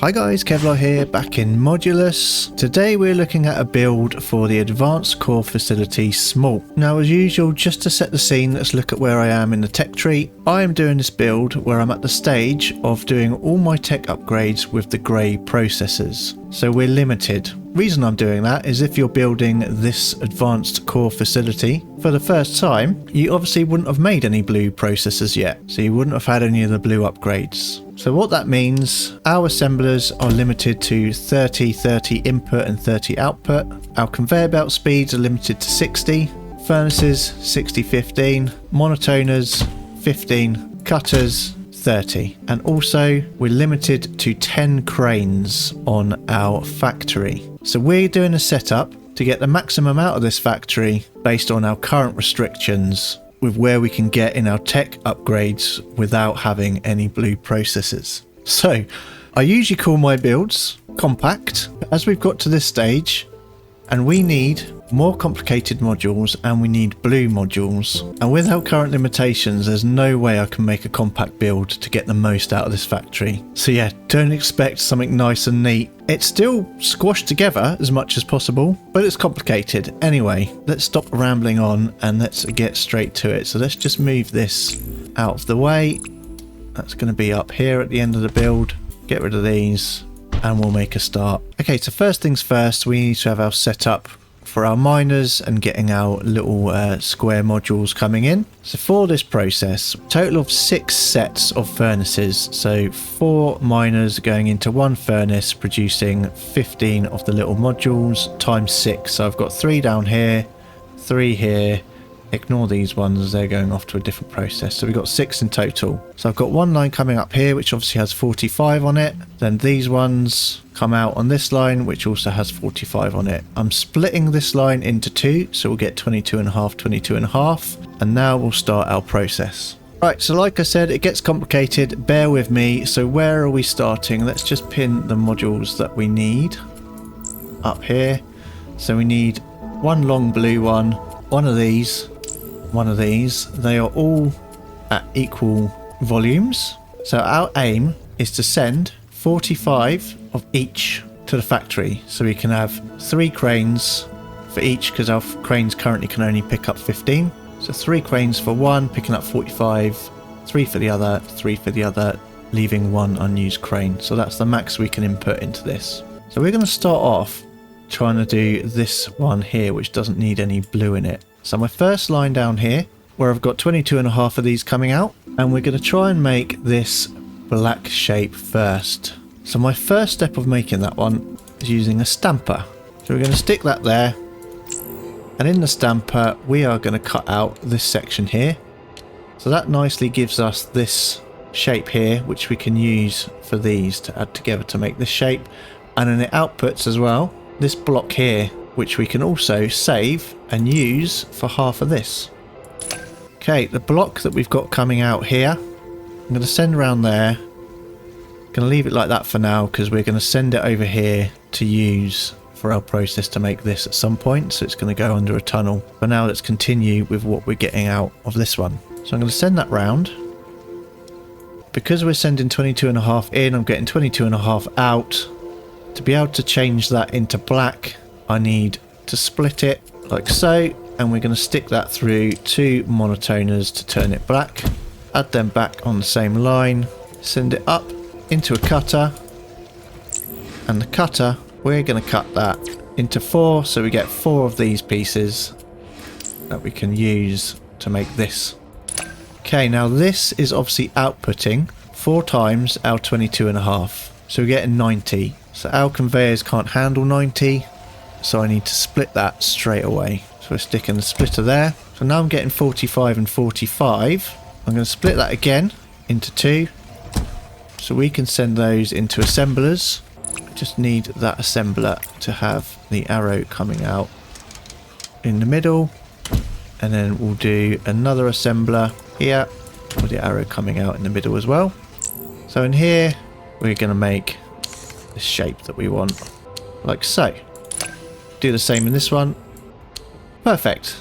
Hi guys, Kevlar here, back in Modulus. Today we're looking at a build for the Advanced Core Facility Small. Now as usual, just to set the scene, let's look at where I am in the tech tree. I am doing this build where I'm at the stage of doing all my tech upgrades with the grey processors. So we're limited. Reason I'm doing that is if you're building this Advanced Core Facility for the first time, you obviously wouldn't have made any blue processors yet. So you wouldn't have had any of the blue upgrades. So what that means, our assemblers are limited to 30 input and 30 output. Our conveyor belt speeds are limited to 60. Furnaces 60-15. Monotoners 15. Cutters 30. And also we're limited to 10 cranes on our factory. So we're doing a setup to get the maximum out of this factory based on our current restrictions with where we can get in our tech upgrades without having any blue processors. So I usually call my builds compact, but as we've got to this stage and we need more complicated modules and we need blue modules, and with our current limitations there's no way I can make a compact build to get the most out of this factory. So yeah, don't expect something nice and neat. It's still squashed together as much as possible, but it's complicated. Anyway, let's stop rambling on and let's get straight to it. So let's just move this out of the way. That's going to be up here at the end of the build. Get rid of these and we'll make a start. Okay, so first things first, we need to have our setup for our miners and getting our little square modules coming in. So for this process, total of 6 sets of furnaces. So 4 miners going into 1 furnace producing 15 of the little modules times 6. So I've got 3 down here, 3 here. Ignore these ones, they're going off to a different process. So we've got 6 in total. So I've got 1 line coming up here, which obviously has 45 on it. Then these ones come out on this line, which also has 45 on it. I'm splitting this line into 2, so we'll get 22.5, 22.5. And now we'll start our process. Right, so like I said, it gets complicated. Bear with me. So where are we starting? Let's just pin the modules that we need up here. So we need 1 long blue one, 1 of these, 1 of these. They are all at equal volumes. So our aim is to send 45 of each to the factory. So we can have 3 cranes for each, because our cranes currently can only pick up 15. So 3 cranes for 1, picking up 45, 3 for the other, 3 for the other, leaving 1 unused crane. So that's the max we can input into this. So we're going to start off trying to do this one here, which doesn't need any blue in it. So my first line down here, where I've got 22.5 of these coming out, and we're going to try and make this black shape first. So my first step of making that one is using a stamper. So we're going to stick that there, and in the stamper we are going to cut out this section here. So that nicely gives us this shape here, which we can use for these to add together to make this shape. And then it outputs as well this block here, which we can also save and use for half of this. Okay, the block that we've got coming out here, I'm going to send around there. Going to leave it like that for now, because we're going to send it over here to use for our process to make this at some point. So it's going to go under a tunnel. But now let's continue with what we're getting out of this one. So I'm going to send that round. Because we're sending 22.5 in, I'm getting 22.5 out. To be able to change that into black, I need to split it like so, and we're going to stick that through 2 monotoners to turn it black. Add them back on the same line, send it up into a cutter, and the cutter, we're going to cut that into 4, so we get 4 of these pieces that we can use to make this. Okay, now this is obviously outputting 4 times our 22.5, so we're getting 90. So our conveyors can't handle 90, so I need to split that straight away. So we're sticking the splitter there. So now I'm getting 45 and 45. I'm going to split that again into 2, so we can send those into assemblers. Just need that assembler to have the arrow coming out in the middle, and then we'll do another assembler here with the arrow coming out in the middle as well. So in here we're going to make the shape that we want, like so. Do the same in this one. Perfect.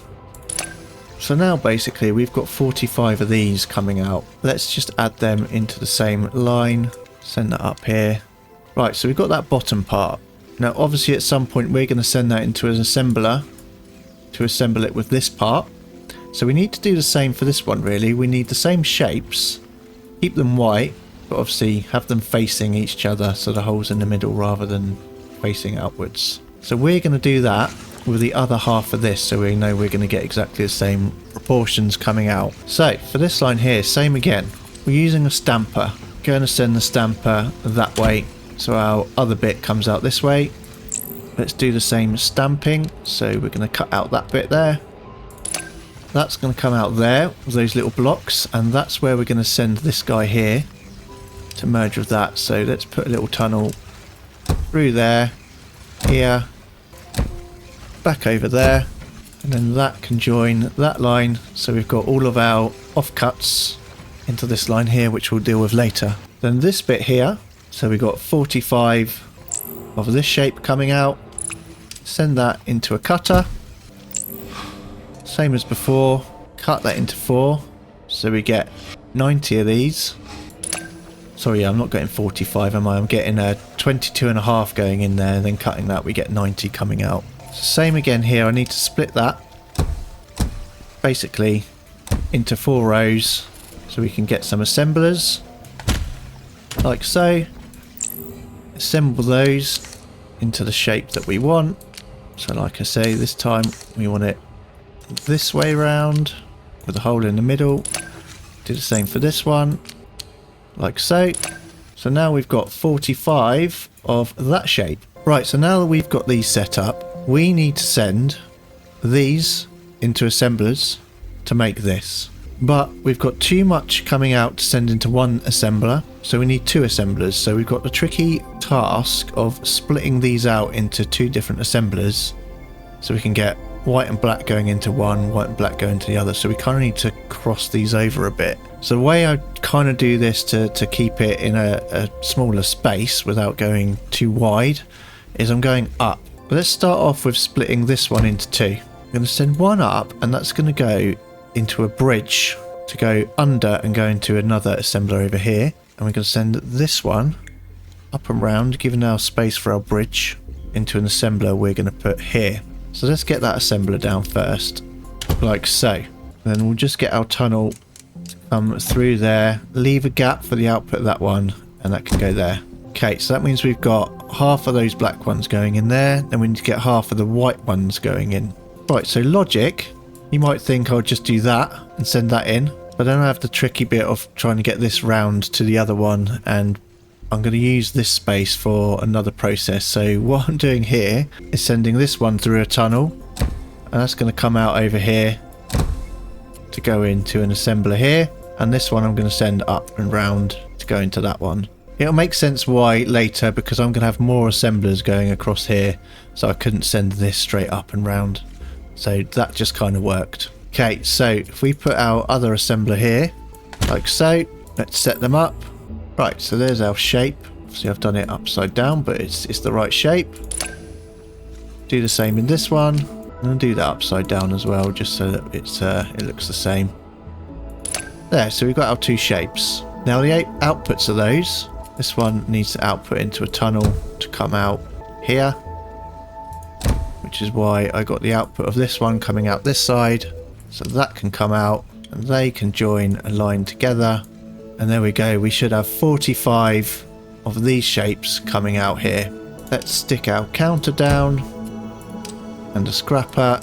So now basically we've got 45 of these coming out. Let's just add them into the same line. Send that up here. Right, so we've got that bottom part. Now obviously at some point we're going to send that into an assembler to assemble it with this part. So we need to do the same for this one really. We need the same shapes, keep them white, but obviously have them facing each other, so the hole's in the middle rather than facing outwards. So we're going to do that with the other half of this, so we know we're going to get exactly the same proportions coming out. So for this line here, same again. We're using a stamper. Going to send the stamper that way, so our other bit comes out this way. Let's do the same stamping. So we're going to cut out that bit there. That's going to come out there with those little blocks, and that's where we're going to send this guy here to merge with that. So let's put a little tunnel through there, here, back over there, and then that can join that line. So we've got all of our offcuts into this line here, which we'll deal with later. Then this bit here, so we've got 45 of this shape coming out. Send that into a cutter. Same as before, cut that into 4, so we get 90 of these. Sorry, I'm not getting 45, am I? I'm getting 22.5 going in there, and then cutting that we get 90 coming out. So same again here, I need to split that basically into 4 rows so we can get some assemblers, like so. Assemble those into the shape that we want. So like I say, this time we want it this way round with a hole in the middle. Do the same for this one, like so. So now we've got 45 of that shape. Right, so now that we've got these set up, we need to send these into assemblers to make this. But we've got too much coming out to send into one assembler, so we need 2 assemblers. So we've got the tricky task of splitting these out into 2 different assemblers, so we can get white and black going into one, white and black going into the other. So we kind of need to cross these over a bit. So the way I kind of do this to keep it in a smaller space without going too wide is I'm going up. But let's start off with splitting this one into 2. I'm going to send one up, and that's going to go into a bridge to go under and go into another assembler over here. And we're going to send this one up and round, giving our space for our bridge, into an assembler we're going to put here. So let's get that assembler down first, like so. Then we'll just get our tunnel to come through there, leave a gap for the output of that one, and that can go there. Okay, so that means we've got half of those black ones going in there, then we need to get half of the white ones going in. Right, so logic, you might think I'll just do that and send that in, but then I have the tricky bit of trying to get this round to the other one, and I'm going to use this space for another process. So what I'm doing here is sending this one through a tunnel, and that's going to come out over here to go into an assembler here, and this one I'm going to send up and round to go into that one. It'll make sense why later, because I'm going to have more assemblers going across here, so I couldn't send this straight up and round. So that just kind of worked. Okay, so if we put our other assembler here, like so, let's set them up. Right, so there's our shape. See, I've done it upside down, but it's the right shape. Do the same in this one, and I'll do that upside down as well, just so that it looks the same. There, so we've got our 2 shapes. Now the outputs of those, this one needs to output into a tunnel to come out here, which is why I got the output of this one coming out this side, so that can come out, and they can join and line together. And there we go, we should have 45 of these shapes coming out here. Let's stick our counter down and a scrapper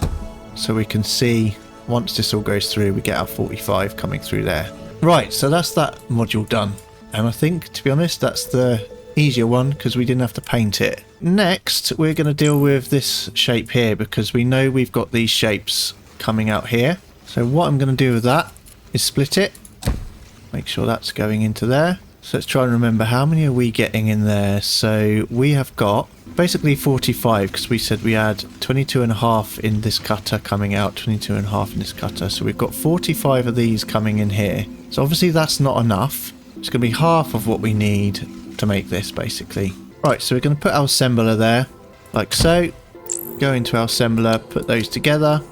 so we can see once this all goes through we get our 45 coming through there. Right, so that's that module done, and I think, to be honest, that's the easier one because we didn't have to paint it. Next we're going to deal with this shape here, because we know we've got these shapes coming out here. So what I'm going to do with that is split it. Make sure that's going into there. So let's try and remember, how many are we getting in there? So we have got basically 45, because we said we had 22.5 in this cutter coming out, 22.5 in this cutter. So we've got 45 of these coming in here. So obviously that's not enough. It's going to be half of what we need to make this basically. Right, so we're going to put our assembler there, like so. Go into our assembler, put those together,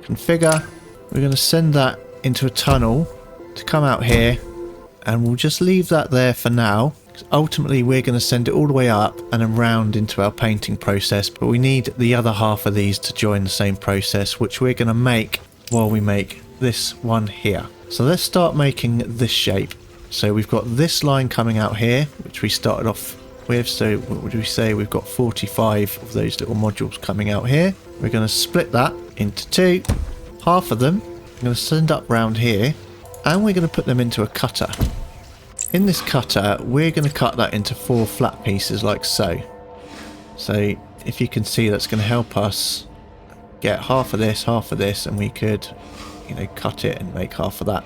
configure. We're going to send that into a tunnel to come out here, and we'll just leave that there for now. Ultimately, we're going to send it all the way up and around into our painting process, but we need the other half of these to join the same process, which we're going to make while we make this one here. So let's start making this shape. So we've got this line coming out here, which we started off with. So what would we say? We've got 45 of those little modules coming out here. We're going to split that into two. Half of them I'm going to send up round here, and we're going to put them into a cutter. In this cutter, we're going to cut that into 4 flat pieces like so. So if you can see, that's going to help us get half of this, and we could, you know, cut it and make half of that.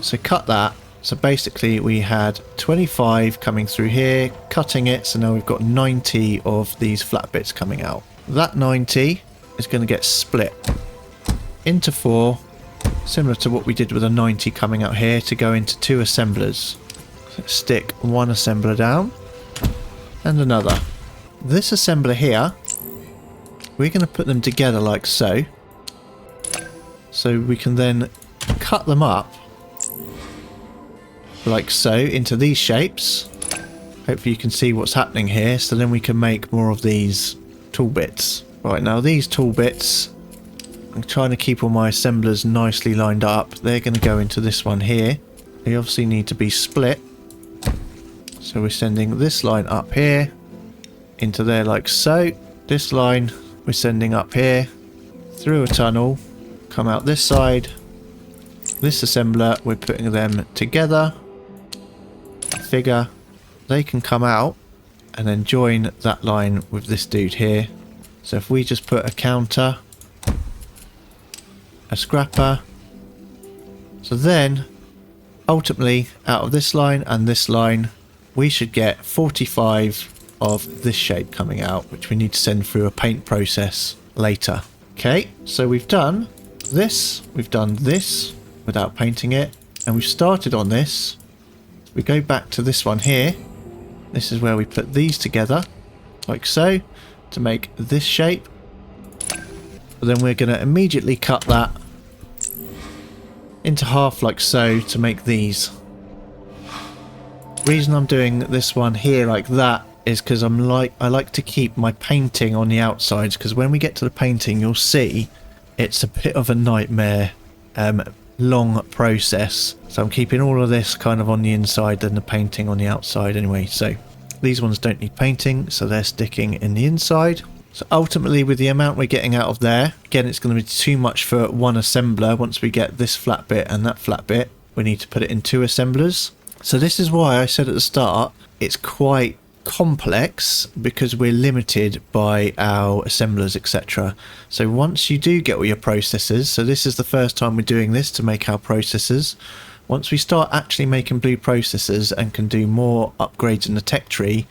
So cut that. So basically we had 25 coming through here, cutting it, so now we've got 90 of these flat bits coming out. That 90 is going to get split into 4, similar to what we did with a 90 coming out here, to go into 2 assemblers. So stick one assembler down and another. This assembler here, we're going to put them together like so. So we can then cut them up like so into these shapes. Hopefully you can see what's happening here. So then we can make more of these tool bits. Right, now these tool bits, I'm trying to keep all my assemblers nicely lined up. They're going to go into this one here. They obviously need to be split. So we're sending this line up here into there like so. This line we're sending up here through a tunnel, come out this side. This assembler, we're putting them together. Figure they can come out and then join that line with this dude here. So if we just put a counter, a scrapper, so then ultimately out of this line and this line we should get 45 of this shape coming out, which we need to send through a paint process later. Okay, so we've done this without painting it, and we've started on this. We go back to this one here. This is where we put these together like so to make this shape. But then we're going to immediately cut that into half like so to make these. The reason I'm doing this one here like that is because I like to keep my painting on the outsides, because when we get to the painting you'll see it's a bit of a nightmare long process. So I'm keeping all of this kind of on the inside and the painting on the outside anyway. So these ones don't need painting, so they're sticking in the inside. So ultimately with the amount we're getting out of there, again it's going to be too much for one assembler. Once we get this flat bit and that flat bit, we need to put it in 2 assemblers. So this is why I said at the start it's quite complex, because we're limited by our assemblers, etc. So once you do get all your processors, so this is the first time we're doing this to make our processors. Once we start actually making blue processors and can do more upgrades in the tech tree,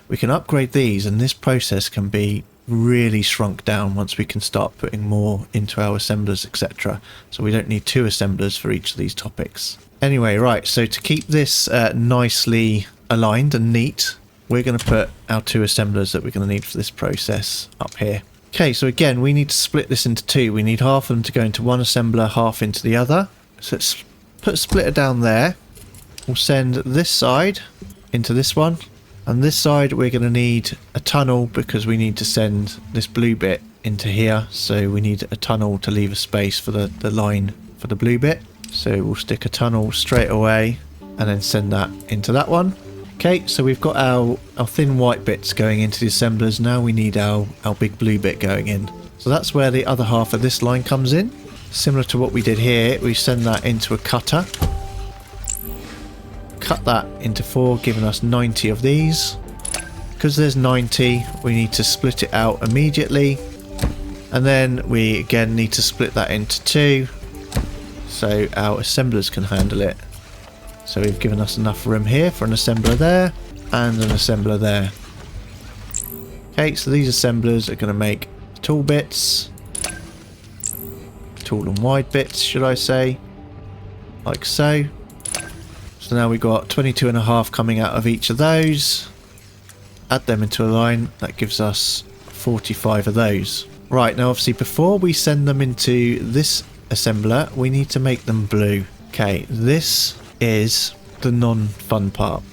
we can upgrade these, and this process can be really shrunk down once we can start putting more into our assemblers, etc. So we don't need 2 assemblers for each of these topics. Anyway, right, so to keep this nicely aligned and neat, we're going to put our 2 assemblers that we're going to need for this process up here. Okay, so again, we need to split this into 2. We need half of them to go into one assembler, half into the other. So let's put a splitter down there. We'll send this side into this one. And this side we're going to need a tunnel, because we need to send this blue bit into here. So we need a tunnel to leave a space for the line for the blue bit. So we'll stick a tunnel straight away and then send that into that one. Okay, so we've got our thin white bits going into the assemblers. Now we need our big blue bit going in. So that's where the other half of this line comes in. Similar to what we did here, we send that into a cutter. Cut that into 4, giving us 90 of these. Because there's 90, we need to split it out immediately. And then we again need to split that into 2, so our assemblers can handle it. So we've given us enough room here for an assembler there and an assembler there. Okay, so these assemblers are going to make tool bits, tall and wide bits, should I say, like so. So now we've got 22.5 coming out of each of those. Add them into a line, that gives us 45 of those. Right, now obviously before we send them into this assembler, we need to make them blue. Okay, this is the non-fun part.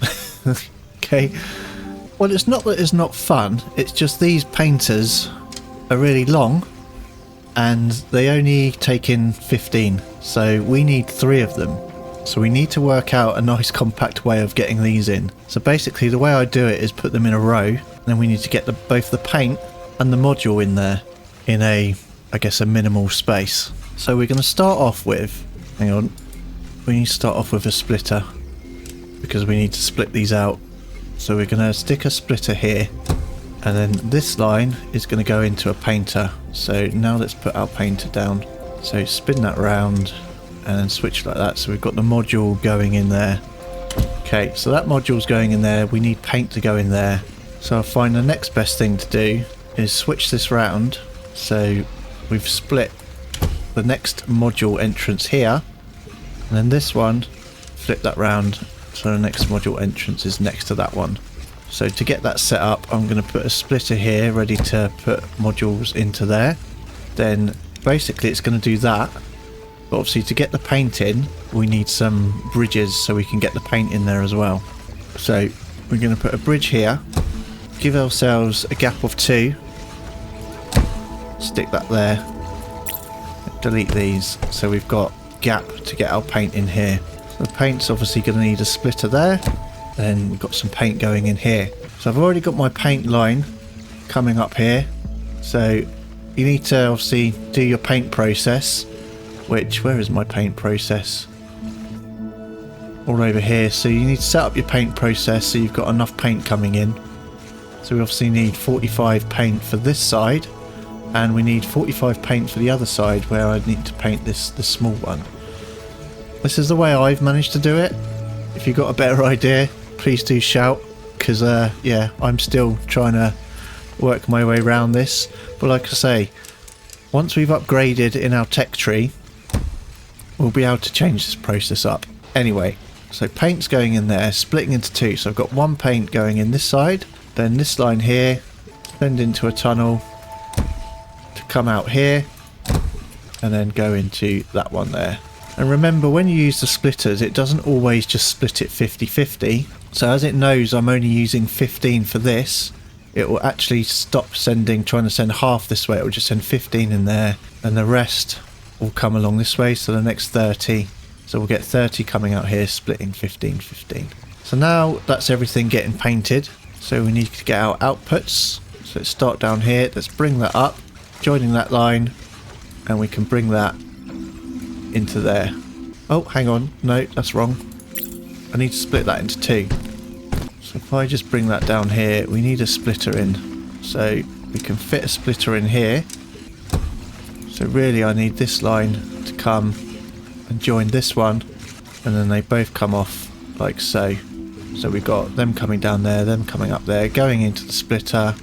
Okay, Okay. Well, it's not that it's not fun. It's just these painters are really long and they only take in 15. So we need 3 of them. So we need to work out a nice compact way of getting these in. So basically the way I do it is put them in a row. And then we need to get both the paint and the module in there in a, I guess, a minimal space. So we're going to start off with, hang on, we need to start off with a splitter because we need to split these out. So we're going to stick a splitter here and then this line is going to go into a painter. So now let's put our painter down. So spin that round and then switch like that. So we've got the module going in there. Okay, so that module's going in there. We need paint to go in there. So I'll find the next best thing to do is switch this round. So we've split the next module entrance here. And then this one, flip that round. So the next module entrance is next to that one. So to get that set up, I'm going to put a splitter here ready to put modules into there. Then basically it's going to do that. But obviously to get the paint in, we need some bridges so we can get the paint in there as well. So we're going to put a bridge here, give ourselves a gap of 2, stick that there, delete these so we've got gap to get our paint in here. So the paint's obviously going to need a splitter there, then we've got some paint going in here. So I've already got my paint line coming up here, so you need to obviously do your paint process. Where is my paint process? All over here. So you need to set up your paint process so you've got enough paint coming in. So we obviously need 45 paint for this side, and we need 45 paint for the other side where I need to paint the small one. This is the way I've managed to do it. If you've got a better idea, please do shout, because yeah, I'm still trying to work my way around this. But like I say, once we've upgraded in our tech tree, we'll be able to change this process up. Anyway, so paint's going in there, splitting into 2. So I've got one paint going in this side, then this line here, bend into a tunnel to come out here, and then go into that one there. And remember, when you use the splitters, it doesn't always just split it 50-50. So as it knows I'm only using 15 for this, it will actually stop trying to send half this way. It will just send 15 in there, and the rest will come along this way. So the next 30, so we'll get 30 coming out here, splitting 15-15. So now that's everything getting painted. So we need to get our outputs. So let's start down here. Let's bring that up, joining that line, and we can bring that into there. Oh, hang on, no, that's wrong. I need to split that into 2. So if I just bring that down here, we need a splitter in. So we can fit a splitter in here. So really I need this line to come and join this one, and then they both come off like so. So we've got them coming down there, them coming up there, going into the splitter.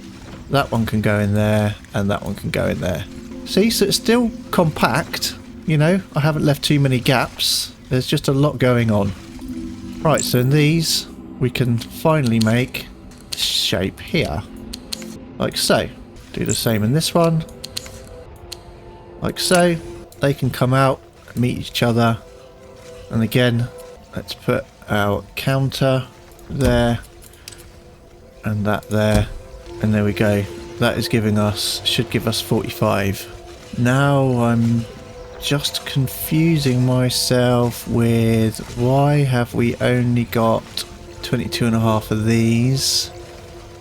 That one can go in there, and that one can go in there. See, so it's still compact. You know, I haven't left too many gaps. There's just a lot going on. Right, so in these, we can finally make this shape here. Like so. Do the same in this one. Like so. They can come out, meet each other. And again, let's put our counter there. And that there. And there we go. That is giving us, should give us 45. Now I'm just confusing myself with why have we only got 22.5 of these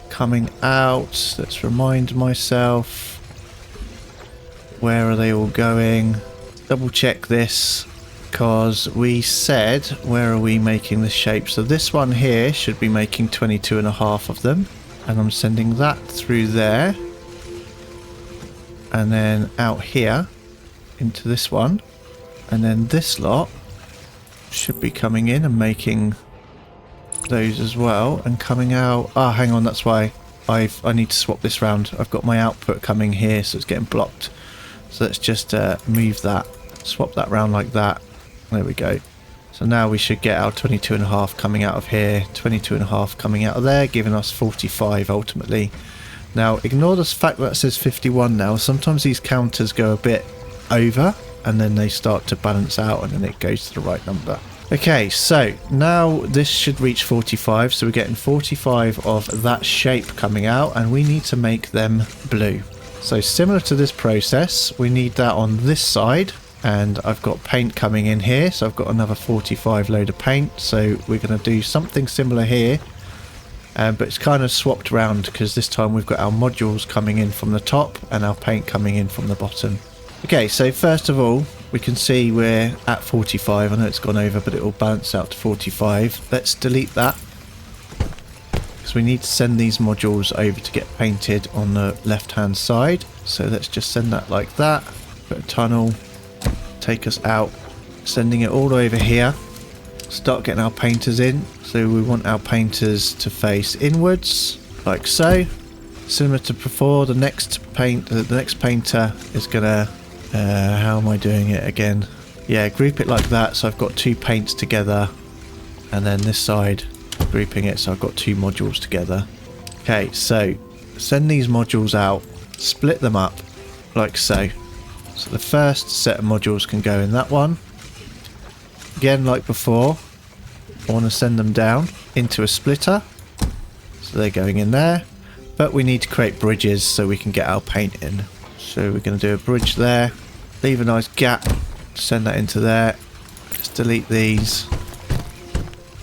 coming out. Let's remind myself, where are they all going? Double check this, because we said, where are we making this shape? So this one here should be making 22.5 of them, and I'm sending that through there, and then out here into this one, and then this lot should be coming in and making those as well, and coming out. Ah, hang on, that's why I need to swap this round. I've got my output coming here, so it's getting blocked. So let's just move that, swap that round like that. There we go. So now we should get our 22.5 coming out of here, 22.5 coming out of there, giving us 45 ultimately. Now ignore the fact that it says 51 now. Sometimes these counters go a bit over, and then they start to balance out, and then it goes to the right number. Okay, so now this should reach 45, so we're getting 45 of that shape coming out, and we need to make them blue. So similar to this process, we need that on this side, and I've got paint coming in here, so I've got another 45 load of paint, so we're going to do something similar here, but it's kind of swapped around because this time we've got our modules coming in from the top and our paint coming in from the bottom. Okay, so first of all, we can see we're at 45. I know it's gone over, but it will balance out to 45. Let's delete that, because we need to send these modules over to get painted on the left hand side. So let's just send that like that. Put a tunnel, take us out, sending it all over here. Start getting our painters in. So we want our painters to face inwards, like so. Similar to before, the next painter is gonna how am I doing it again? Yeah, group it like that, so I've got two paints together, and then this side grouping it so I've got two modules together. Okay, so send these modules out, split them up like so. So the first set of modules can go in that one. Again, like before, I want to send them down into a splitter, so they're going in there, but we need to create bridges so we can get our paint in. So we're going to do a bridge there, leave a nice gap, send that into there. Let's delete these.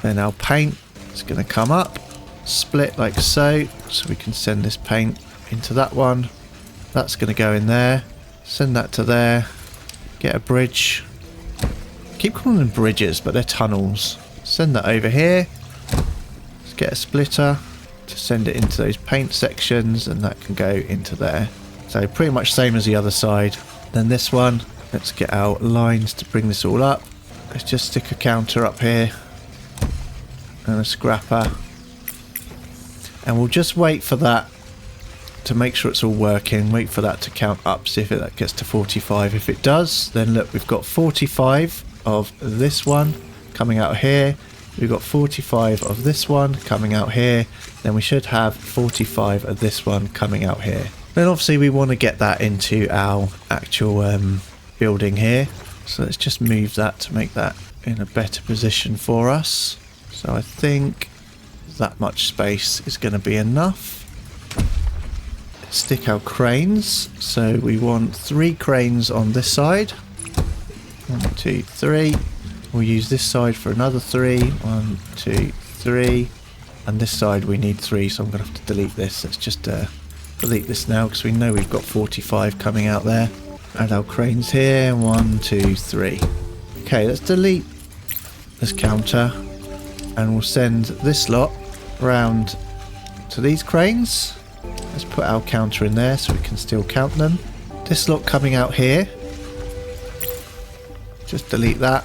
Then our paint is going to come up, split like so we can send this paint into that one. That's going to go in there, send that to there, get a bridge. Keep calling them bridges, but they're tunnels. Send that over here. Let's get a splitter to send it into those paint sections, and that can go into there. So pretty much same as the other side. Then this one, let's get our lines to bring this all up. Let's just stick a counter up here and a scrapper, and we'll just wait for that to make sure it's all working. Wait for that to count up, see if that gets to 45. If it does, then look, we've got 45 of this one coming out here, we've got 45 of this one coming out here, then we should have 45 of this one coming out here. Then obviously we want to get that into our actual building here, so let's just move that to make that in a better position for us. So I think that much space is going to be enough. Let's stick our cranes, so we want 3 cranes on this side. 1, 2, 3. We'll use this side for another 3. 1, 2, 3. And this side we need 3, so I'm going to have to delete this. Let's just delete this now, because we know we've got 45 coming out there. Add our cranes here. 1, 2, 3. Okay, let's delete this counter, and we'll send this lot round to these cranes. Let's put our counter in there so we can still count them. This lot coming out here, just delete that.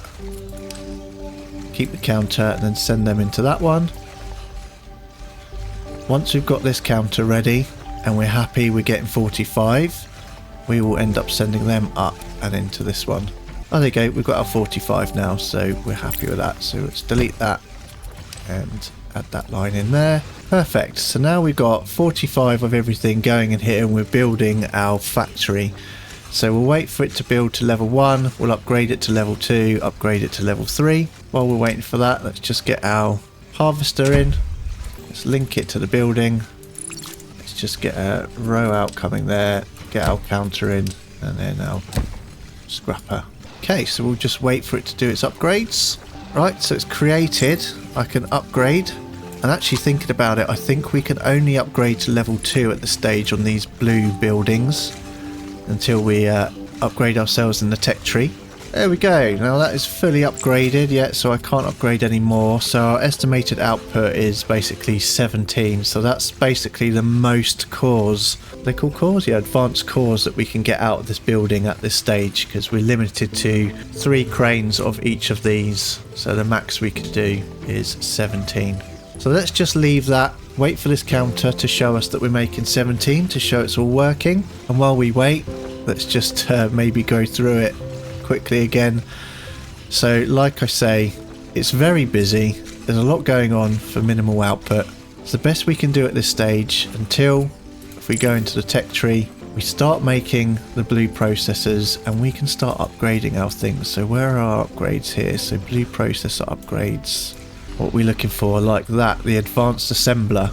Keep the counter and then send them into that one. Once we've got this counter ready and we're happy we're getting 45, we will end up sending them up and into this one. Oh, there you go, we've got our 45 now, so we're happy with that. So let's delete that and add that line in there. Perfect. So now we've got 45 of everything going in here, and we're building our factory. So we'll wait for it to build to level 1, we'll upgrade it to level 2, upgrade it to level 3. While we're waiting for that, let's just get our harvester in. Let's link it to the building. Let's just get a row out coming there, get our counter in, and then our scrapper. Okay, so we'll just wait for it to do its upgrades. Right, so it's created. I can upgrade. And actually thinking about it, I think we can only upgrade to level 2 at the stage on these blue buildings until we upgrade ourselves in the tech tree. There we go. Now that is fully upgraded yet, so I can't upgrade any more. So our estimated output is basically 17. So that's basically the most cores. They're called cores? Yeah, advanced cores that we can get out of this building at this stage, because we're limited to 3 cranes of each of these. So the max we can do is 17. So let's just leave that, wait for this counter to show us that we're making 17, to show it's all working. And while we wait, let's just maybe go through it quickly again. So like I say, it's very busy. There's a lot going on for minimal output. It's the best we can do at this stage until, if we go into the tech tree, we start making the blue processors and we can start upgrading our things. So where are our upgrades here? So blue processor upgrades. What we're looking for, like that, the advanced assembler.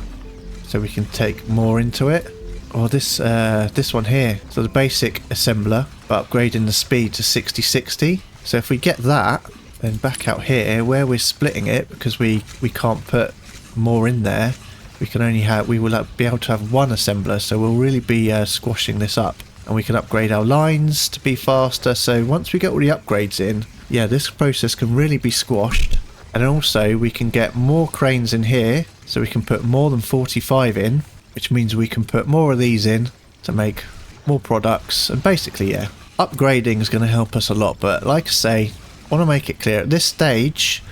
So we can take more into it. Or this one here. So the basic assembler, but upgrading the speed to 6060. So if we get that, then back out here where we're splitting it, because we can't put more in there, we will be able to have one assembler. So we'll really be squashing this up, and we can upgrade our lines to be faster. So once we get all the upgrades in, yeah, this process can really be squashed. And also we can get more cranes in here, so we can put more than 45 in, which means we can put more of these in to make more products. And basically, yeah, upgrading is going to help us a lot. But like I say, I want to make it clear, at this stage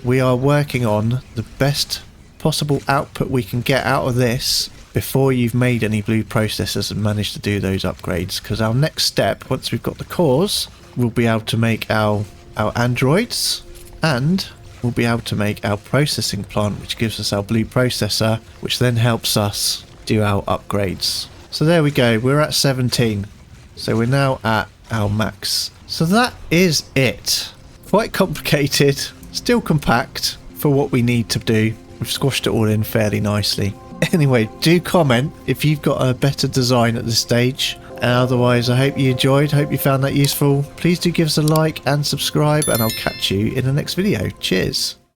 we are working on the best possible output we can get out of this before you've made any blue processors and managed to do those upgrades. Because our next step, once we've got the cores, we'll be able to make our androids, and we'll be able to make our processing plant, which gives us our blue processor, which then helps us do our upgrades. So there we go, we're at 17. So we're now at our max. So that is it. Quite complicated, still compact for what we need to do. We've squashed it all in fairly nicely. Anyway, do comment if you've got a better design at this stage. And otherwise, I hope you enjoyed, hope you found that useful. Please do give us a like and subscribe, and I'll catch you in the next video. Cheers.